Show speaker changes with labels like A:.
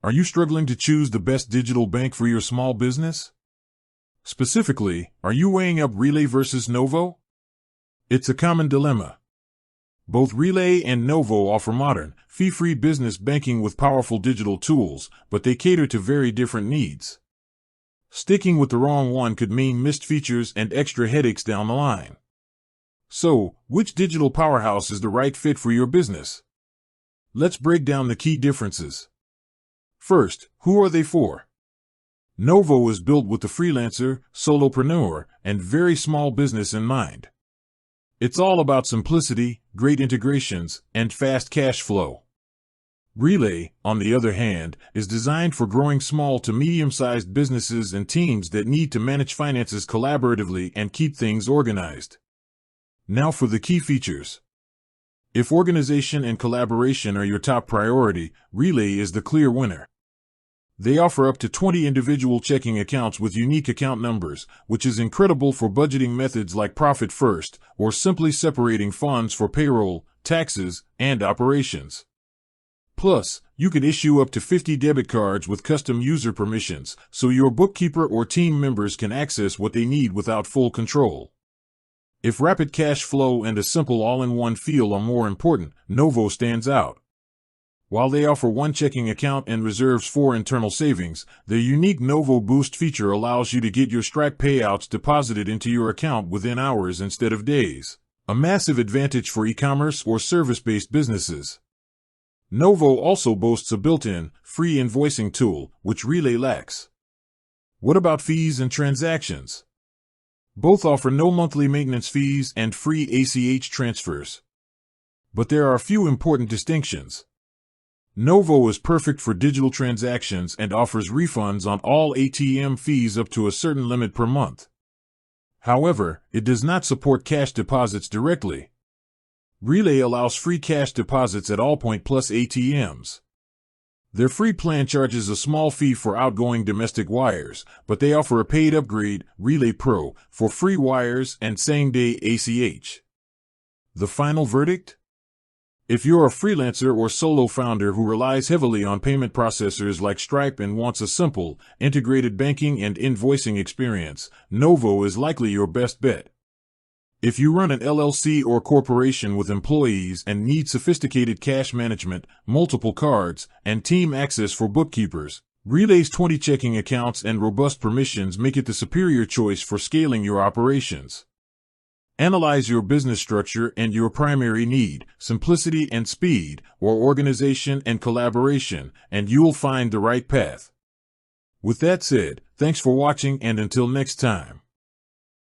A: Are you struggling to choose the best digital bank for your small business? Specifically, are you weighing up Relay versus Novo? It's a common dilemma. Both Relay and Novo offer modern, fee-free business banking with powerful digital tools, but they cater to very different needs. Sticking with the wrong one could mean missed features and extra headaches down the line. So, which digital powerhouse is the right fit for your business? Let's break down the key differences. First, who are they for? Novo is built with the freelancer, solopreneur, and very small business in mind. It's all about simplicity, great integrations, and fast cash flow. Relay, on the other hand, is designed for growing small to medium-sized businesses and teams that need to manage finances collaboratively and keep things organized. Now for the key features. If organization and collaboration are your top priority, Relay is the clear winner. They offer up to 20 individual checking accounts with unique account numbers, which is incredible for budgeting methods like Profit First or simply separating funds for payroll, taxes, and operations. Plus, you can issue up to 50 debit cards with custom user permissions, so your bookkeeper or team members can access what they need without full control. If rapid cash flow and a simple all-in-one feel are more important, Novo stands out. While they offer one checking account and reserves 4 internal savings, their unique Novo Boost feature allows you to get your Stripe payouts deposited into your account within hours instead of days, a massive advantage for e-commerce or service-based businesses. Novo also boasts a built-in, free invoicing tool, which Relay lacks. What about fees and transactions? Both offer no monthly maintenance fees and free ACH transfers. But there are a few important distinctions. Novo is perfect for digital transactions and offers refunds on all ATM fees up to a certain limit per month. However, it does not support cash deposits directly. Relay allows free cash deposits at Allpoint Plus ATMs. Their free plan charges a small fee for outgoing domestic wires, but they offer a paid upgrade, Relay Pro, for free wires and same-day ACH. The final verdict? If you're a freelancer or solo founder who relies heavily on payment processors like Stripe and wants a simple, integrated banking and invoicing experience, Novo is likely your best bet. If you run an LLC or corporation with employees and need sophisticated cash management, multiple cards, and team access for bookkeepers, Relay's 20 checking accounts and robust permissions make it the superior choice for scaling your operations. Analyze your business structure and your primary need, simplicity and speed, or organization and collaboration, and you'll find the right path. With that said, thanks for watching and until next time.